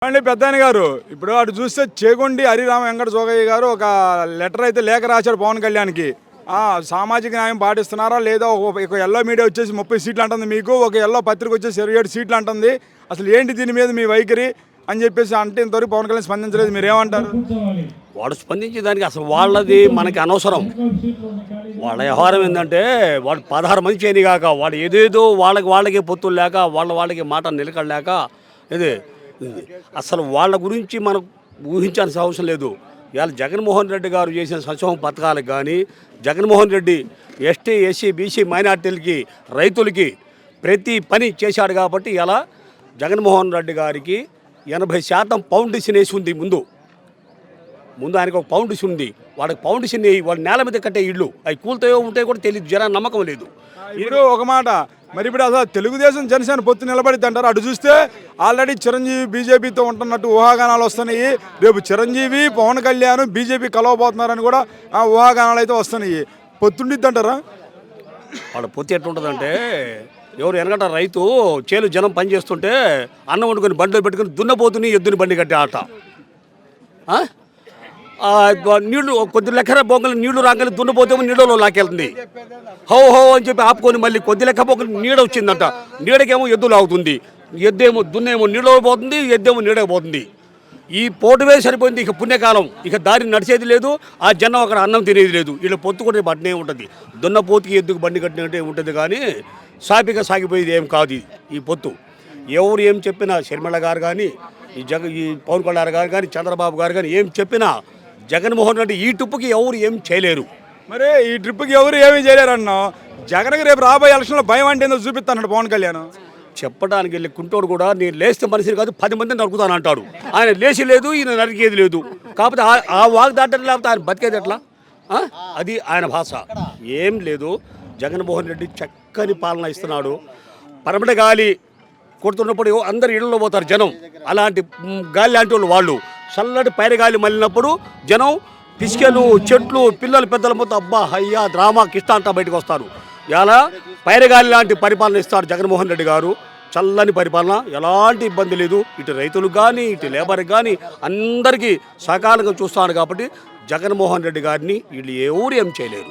అండి పెద్దాయన గారు ఇప్పుడు అటు చూస్తే చేగొండి హరిరామ వెంకట జోగయ్య గారు ఒక లెటర్ అయితే లేఖ రాశారు పవన్ కళ్యాణ్కి. సామాజిక న్యాయం పాటిస్తున్నారా లేదా? ఒక ఎల్లో మీడియా వచ్చేసి 30 సీట్లు అంటుంది మీకు, ఒక ఎల్లో పత్రిక వచ్చేసి 27 సీట్లు అంటుంది. అసలు ఏంటి దీని మీద మీ వైఖరి అని చెప్పేసి అంటే ఇంతవరకు పవన్ కళ్యాణ్ స్పందించలేదు. మీరు ఏమంటారు? వాడు స్పందించే దానికి అసలు వాళ్ళది మనకి అనవసరం. వాళ్ళ వ్యవహారం ఏంటంటే వాడు 16 మంది చేయని కాక వాడు ఏదేదో వాళ్ళకి పొత్తులు లేక వాళ్ళకి మాట నిలకడలేక ఇది అసలు వాళ్ళ గురించి మనం ఊహించాల్సిన అవసరం లేదు. ఇవాళ జగన్మోహన్ రెడ్డి గారు చేసిన సంక్షేమ పథకాలకు కానీ, Jaganmohan Reddy ST SC BC మైనార్టీలకి రైతులకి ప్రతి పని చేశాడు కాబట్టి ఇలా జగన్మోహన్ రెడ్డి గారికి 80% ఫౌండేషన్ వేసి ఉంది. ముందు ఆయనకు ఒక ఫౌండేషన్ ఉంది. వాడికి ఫౌండేషన్ వాడు నేల మీద కట్టే ఇళ్ళు అవి కూలుతాయో ఉంటాయో కూడా తెలియదు, జనాన్ని నమ్మకం లేదు. ఇప్పుడు ఒక మాట, మరి ఇప్పుడు అసలు తెలుగుదేశం జనసేన పొత్తు నిలబడిద్ది అంటారు. అటు చూస్తే ఆల్రెడీ చిరంజీవి బీజేపీతో ఉంటున్నట్టు ఊహాగానాలు వస్తున్నాయి. రేపు చిరంజీవి పవన్ కళ్యాణ్ బీజేపీ కలవబోతున్నారని కూడా ఊహాగానాలు అయితే వస్తున్నాయి. పొత్తుండిద్ది అంటారా? వాళ్ళ పొత్తు ఎట్లుంటుందంటే, ఎవరు వెనకట రైతు చేలు జనం పని చేస్తుంటే అన్నం వండుకొని బండిలో పెట్టుకుని దున్నపోతుని ఎద్దుని బండి కట్టే ఆట. నీళ్లు కొద్ది లెక్క బొంగలు నీళ్లు రాగానే దున్నపోతేమో నీళ్ళలో లాకెళ్తుంది. హో హో అని చెప్పి ఆపుకొని మళ్ళీ కొద్ది లెక్క బొంగలు నీడ వచ్చిందంట. నీడకేమో ఎద్దు లాగుతుంది, ఎద్దేమో దున్నేమో నీళ్ళలో పోతుంది, ఎద్దేమో నీడకి పోతుంది. ఈ పోటువే సరిపోయింది. ఇక పుణ్యకాలం, ఇక దారి నడిచేది లేదు, ఆ జనం అక్కడ అన్నం తినేది లేదు. వీళ్ళు పొత్తు కూడా బట్టినే ఉంటుంది. దున్నపోతుకి ఎద్దుకు బండి కట్టినట్టే ఉంటుంది కానీ సాపిగా సాగిపోయేది ఏం కాదు ఈ పొత్తు. ఎవరు ఏం చెప్పినా, షర్మిల గారు కానీ ఈ పవన్ కళ్యాణ్ గారు కానీ చంద్రబాబు గారు కానీ ఏం చెప్పినా జగన్మోహన్ రెడ్డి ఈ ట్రిప్కి ఎవరు ఏం చేయలేరు. మరి ఈ ట్రిప్కి ఎవరు ఏమీ చేయలేరు అన్నా. జగన్కి రేపు రాబోయే ఎలక్షన్లో భయం అంటే ఏందో చూపిస్తాడు పవన్ కళ్యాణ్. చెప్పడానికి వెళ్ళి కుంటోడు కూడా నేను లేస్తే మనిషిని కాదు 10 మందిని నరుకుతాను అంటాడు. ఆయన లేచి లేదు, ఈయన నరికేది లేదు. కాకపోతే ఆ వాగ్దాటం లేకపోతే ఆయన బతికేది ఎట్లా? అది ఆయన భాష. ఏం లేదు, జగన్మోహన్ రెడ్డి చక్కని పాలన ఇస్తున్నాడు. పరమట గాలి కొడుతున్నప్పుడు అందరు ఇళ్లలో పోతారు జనం. అలాంటి గాలి లాంటి వాళ్ళు చల్లటి పైరగాలి మళ్ళినప్పుడు జనం పిసికెలు చెట్లు పిల్లలు పెద్దల మొత్తం అబ్బా అయ్యా డ్రామా కిష్ట అంతా బయటకు వస్తారు. ఇలా పైరగాలి లాంటి పరిపాలన ఇస్తారు జగన్మోహన్ రెడ్డి గారు. చల్లని పరిపాలన, ఎలాంటి ఇబ్బంది లేదు. ఇటు రైతులకు కానీ ఇటు లేబర్కి కానీ అందరికీ సకాలంగా చూస్తాడు కాబట్టి జగన్మోహన్ రెడ్డి గారిని వీళ్ళు ఎవరు ఏం చేయలేరు.